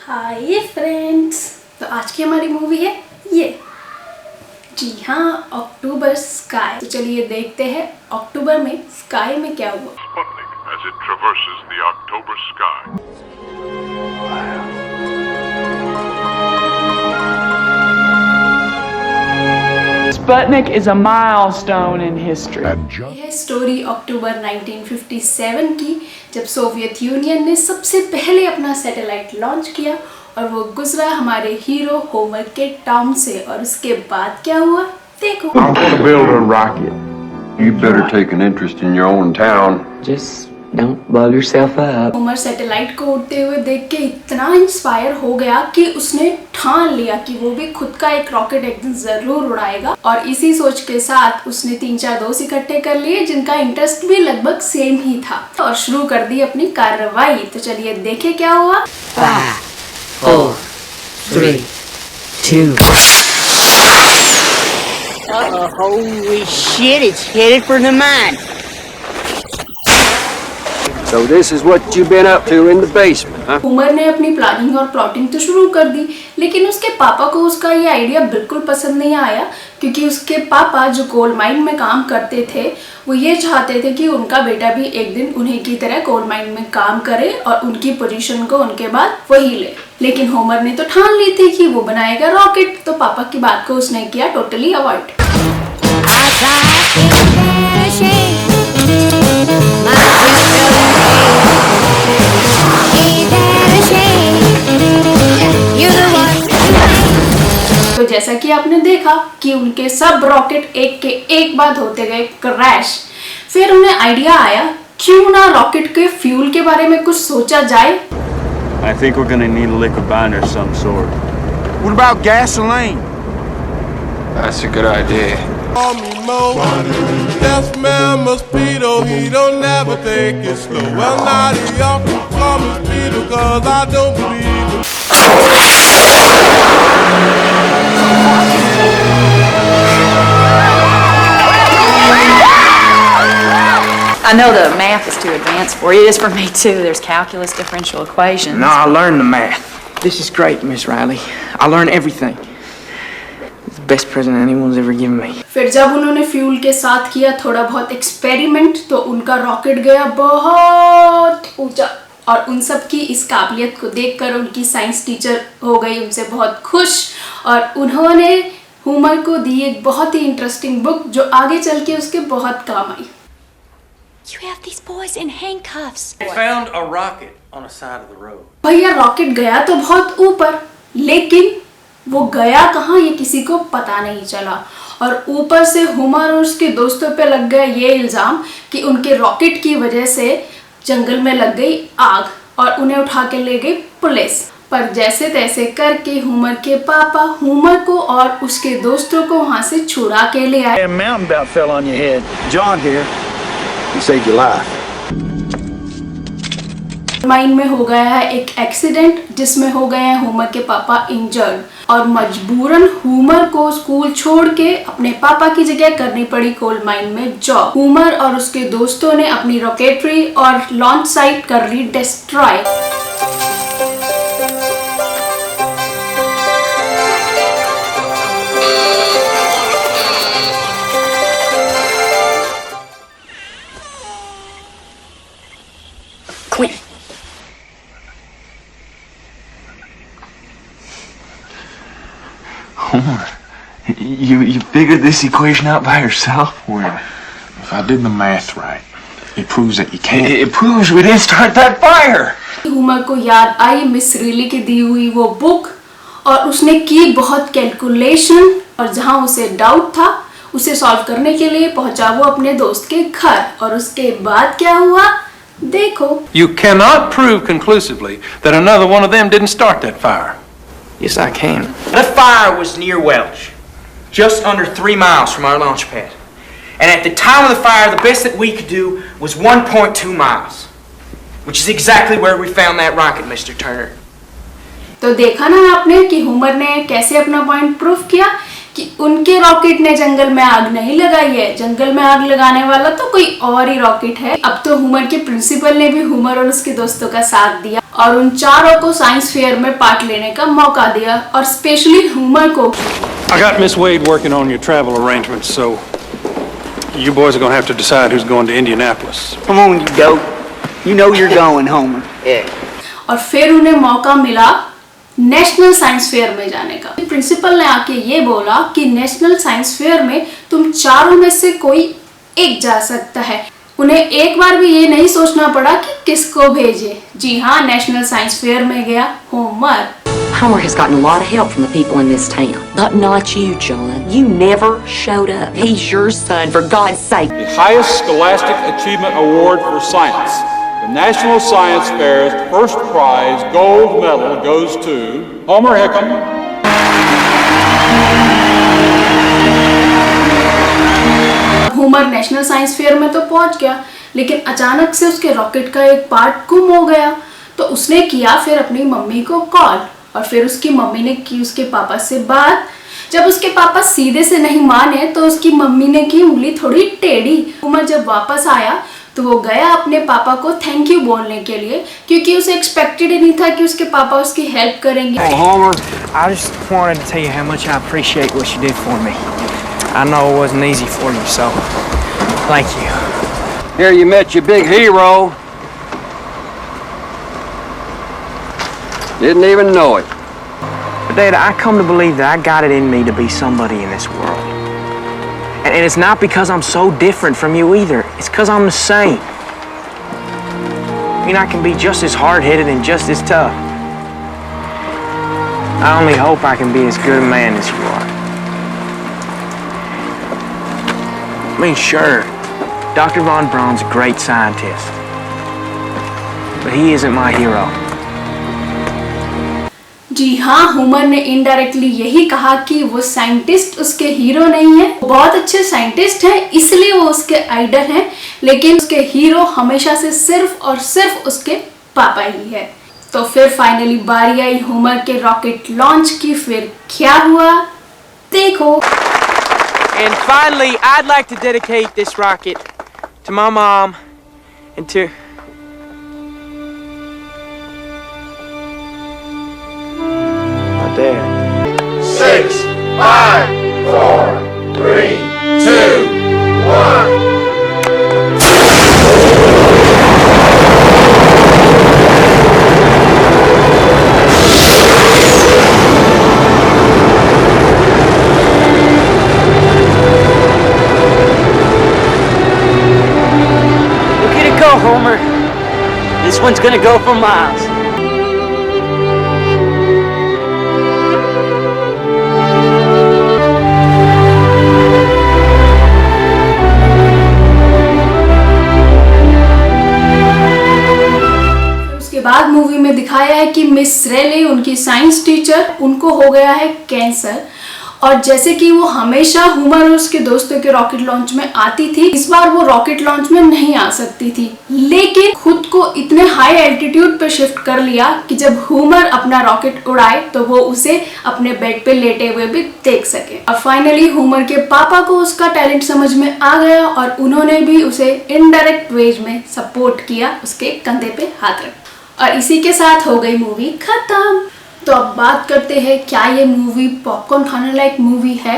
Hi friends, तो आज की हमारी मूवी है ये, जी हाँ, अक्टूबर स्काई। तो चलिए देखते हैं अक्टूबर में स्काई में क्या हुआ। Sputnik as it traverses the October sky. Sputnik is a milestone in history. यह स्टोरी अक्टूबर 1957 की, जब सोवियत यूनियन ने सबसे पहले अपना सैटेलाइट लॉन्च किया और वो गुजरा हमारे हीरो होमर के टाउन से। और उसके बाद क्या हुआ देखो। I'm gonna build a rocket. You better take an interest in your own town. Just don't blow yourself up. Homer satellite को उड़ते हुए देख के इतना इंस्पायर हो गया कि उसने ठान लिया कि वो भी खुद का एक रॉकेट एक दिन जरूर उड़ाएगा। और इसी सोच के साथ उसने 3-4 दोस्त इकट्ठे कर लिए जिनका इंटरेस्ट भी लगभग सेम ही था और शुरू कर दी अपनी कार्रवाई। तो चलिए देखे क्या हुआ। 5, 4, 3, 2. Holy shit, it's headed for the mine. So this is what you've been up to in the basement, huh? Homer ने अपनी प्लानिंग और प्लॉटिंग तो शुरू कर दी, लेकिन उसके पापा को उसका ये आइडिया बिल्कुल पसंद नहीं आया, क्योंकि उसके पापा जो कोल माइन में काम करते थे वो ये चाहते थे कि उनका बेटा भी एक दिन उन्हीं की तरह कोल माइन में काम करे और उनकी पोजीशन को उनके बाद वही ले। लेकिन होमर ने तो ठान ली थी कि वो बनाएगा रॉकेट, तो पापा की बात को उसने किया टोटली अवॉइड। तो जैसा कि आपने देखा कि उनके सब रॉकेट एक के एक बाद होते गए क्रैश। फिर उन्हें आइडिया आया क्यों ना रॉकेट के फ्यूल के बारे में कुछ सोचा जाए। I think we're gonna need a liquid binder of some sort. What about gasoline? That's a good idea. Call me Mo. That's man Mosquito. He don't never take it slow. Well, not y'all can call me Speedo, cause I don't believe it. I know the math is too advanced for you. It is for me too. There's calculus, differential equations. No, I learned the math. This is great, Miss Riley. I learned everything. It's the best present anyone's ever given me. फिर जब उन्होंने fuel के साथ किया थोड़ा बहुत experiment, तो उनका रॉकेट गया बहुत ऊंचा। और उन सब की इस काबिलियत को देखकर उनकी साइंस टीचर हो गई उनसे बहुत खुश, और उन्होंने होमर को दी एक बहुत ही इंटरेस्टिंग बुक जो आगे चल के उसके बहुत काम आई। You have these boys in handcuffs. I found a rocket on the side of the road. भैया रॉकेट गया तो बहुत ऊपर, लेकिन वो गया कहाँ ये किसी को पता नहीं चला। और ऊपर से होमर और उसके दोस्तों पे लग गया ये इल्जाम कि उनके रॉकेट की वजह से जंगल में लग गई आग और उन्हें उठा के ले गई पुलिस। पर जैसे तैसे करके होमर के पापा होमर को और उसके दोस्तों को वहां से छुड़ा के ले आए। A mountain about fell on your head. John here. He saved your life. Mine में हो गया है एक एक्सीडेंट जिसमें हो गए हैं होमर के पापा इंजर्ड, और मजबूरन होमर को स्कूल छोड़ के अपने पापा की जगह करनी पड़ी कोल माइन में जॉब। होमर और उसके दोस्तों ने अपनी रॉकेटरी और लॉन्च साइट कर ली destroy. Quit. Homer, you figured this equation out by yourself? Well, if I did the math right, it proves that you can't. It proves we didn't start that fire. Homer को याद I miss रिली की दी हुई वो book, और उसने की बहुत calculation, और जहां उसे डाउट था उसे सॉल्व करने के लिए पहुंचा वो अपने दोस्त के घर। और उसके बाद क्या हुआ देखो। You cannot prove conclusively that another one of them didn't start that fire. Yes, I can. That fire was near Welch, just under 3 miles from our launch pad. And at the time of the fire, the best that we could do was 1.2 miles, which is exactly where we found that rocket, Mr. Turner. तो देखा ना आपने कि Homer ने कैसे अपना point prove किया कि उनके रॉकेट ने जंगल में आग नहीं लगाई है, जंगल में आग लगाने वाला तो कोई और ही रॉकेट है। अब तो हुमर के प्रिंसिपल ने भी हुमर और उसके दोस्तों का साथ दिया और उन चारों को साइंस फेयर में पार्ट लेने का मौका दिया, और स्पेशली हुमर को। I got Miss Wade working on your travel arrangements, so you boys are gonna have to decide who's going to Indianapolis. Come on, you dope. You know you're going, Homer. Yeah. और फिर उन्हें मौका मिला national science fair में जाने का। Principal ने आके ये बोला कि नेशनल साइंस फेयर में तुम चारों में से कोई एक जा सकता है। उन्हें एक बार भी ये नहीं सोचना पड़ा कि किसको भेजे। जी हाँ, नेशनल साइंस फेयर में गया Homer. Homer has gotten a lot of help from the people in this town. But not you, John. You never showed up. He's your son, for God's sake. The highest scholastic achievement award for science. The National Science Fair's first prize gold medal goes to Homer Hickam. Homer national science fair में तो पहुंच गया, लेकिन अचानक से उसके rocket का एक पार्ट गुम हो गया। तो उसने किया फिर अपनी मम्मी को कॉल, और फिर उसकी मम्मी ने की उसके पापा से बात। जब उसके पापा सीधे से नहीं माने तो उसकी मम्मी ने की उंगली थोड़ी टेढ़ी। होमर जब वापस आया तो वो गया अपने पापा को थैंक यू बोलने के लिए, क्योंकि उसे एक्सपेक्टेड ही नहीं था कि उसके पापा उसकी हेल्प करेंगे। Hey Homer, I just wanted to tell you how much I appreciate what you did for me. I know it wasn't easy for you, so thank you. Here you met your big hero. Didn't even know it. But Dad, I come to believe that I got it in me to be somebody in this world. And it's not because I'm so different from you either. It's because I'm the same. I mean, I can be just as hard-headed and just as tough. I only hope I can be as good a man as you are. I mean, sure, Dr. Von Braun's a great scientist. But he isn't my hero. जी हाँ, Homer ने indirectly यही कहा कि वो scientist उसके hero नहीं है। वो बहुत अच्छे साइंटिस्ट हैं, इसलिए वो उसके आइडल हैं, लेकिन उसके हीरो हमेशा से सिर्फ और सिर्फ उसके पापा ही है। तो फिर फाइनली बारी आई होमर के रॉकेट लॉन्च की। फिर क्या हुआ देखो। And finally, I'd like to dedicate this rocket to my mom and to my dad. 6, 5, 4, 3, 2, 1. Look at it go, Homer. This one's gonna go for miles. बाद मूवी में दिखाया है कि मिस रेले, उनकी साइंस टीचर, उनको हो गया है कैंसर। और जैसे कि वो हमेशा होमर और उसके दोस्तों के रॉकेट लॉन्च में आती थी, इस बार वो रॉकेट लॉन्च में नहीं आ सकती थी, लेकिन खुद को इतने हाई एल्टीट्यूड पे शिफ्ट कर लिया कि जब होमर अपना रॉकेट उड़ाए तो वो उसे अपने बेड पे लेटे हुए भी देख सके। और फाइनली होमर के पापा को उसका टैलेंट समझ में आ गया और उन्होंने भी उसे इनडायरेक्ट वेज में सपोर्ट किया, उसके कंधे पे हाथ रख। और इसी के साथ हो गई मूवी खत्म। तो अब बात करते हैं, क्या ये मूवी पॉपकॉर्न खाने लायक मूवी है?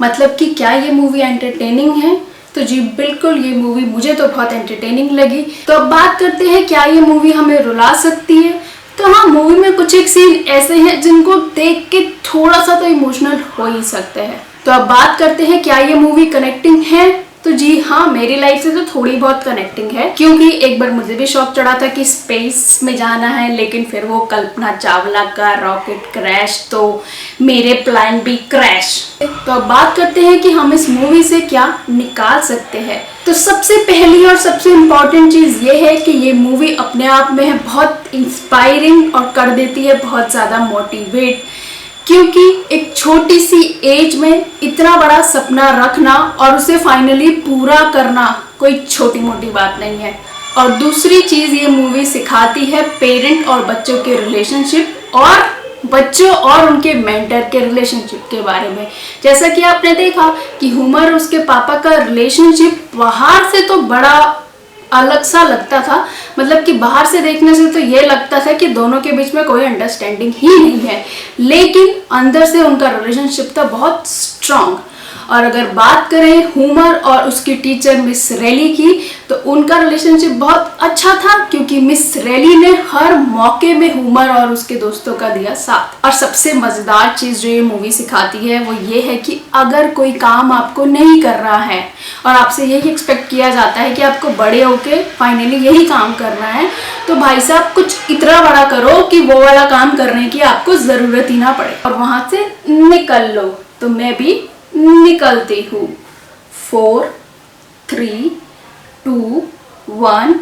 मतलब कि क्या ये मूवी एंटरटेनिंग है? तो जी बिल्कुल, ये मूवी मुझे तो बहुत एंटरटेनिंग लगी। तो अब बात करते हैं, क्या ये मूवी हमें रुला सकती है? तो हाँ, मूवी में कुछ एक सीन ऐसे हैं जिनको देख के थोड़ा सा तो इमोशनल हो ही सकते हैं। तो अब बात करते हैं, क्या ये मूवी कनेक्टिंग है? तो जी हाँ, मेरी लाइफ से तो थोड़ी बहुत कनेक्टिंग है, क्योंकि एक बार मुझे भी शौक चढ़ा था कि स्पेस में जाना है, लेकिन फिर वो कल्पना चावला का रॉकेट क्रैश, तो मेरे प्लान भी क्रैश। तो अब बात करते हैं कि हम इस मूवी से क्या निकाल सकते हैं। तो सबसे पहली और सबसे इम्पॉर्टेंट चीज़ ये है कि ये मूवी अपने आप में है बहुत इंस्पायरिंग और कर देती है बहुत ज़्यादा मोटिवेट, क्योंकि एक छोटी सी एज में इतना बड़ा सपना रखना और उसे फाइनली पूरा करना कोई छोटी मोटी बात नहीं है। और दूसरी चीज़ ये मूवी सिखाती है पेरेंट और बच्चों के रिलेशनशिप और बच्चों और उनके मेंटर के रिलेशनशिप के बारे में। जैसा कि आपने देखा कि होमर और उसके पापा का रिलेशनशिप बाहर से तो बड़ा अलग सा लगता था, मतलब कि बाहर से देखने से तो ये लगता था कि दोनों के बीच में कोई अंडरस्टैंडिंग ही नहीं है, लेकिन अंदर से उनका रिलेशनशिप था बहुत स्ट्रांग। और अगर बात करें होमर और उसकी टीचर मिस रेली की, तो उनका रिलेशनशिप बहुत अच्छा था, क्योंकि मिस रेली ने हर मौके में होमर और उसके दोस्तों का दिया साथ। और सबसे मजेदार चीज जो ये मूवी सिखाती है वो ये है कि अगर कोई काम आपको नहीं कर रहा है और आपसे यही एक्सपेक्ट किया जाता है कि आपको बड़े होके फाइनली यही काम करना है, तो भाई साहब कुछ इतना बड़ा करो कि वो वाला काम करने की आपको जरूरत ही ना पड़े और वहां से निकल लो। तो मैं भी निकलती हूँ। 4, 3, 2, 1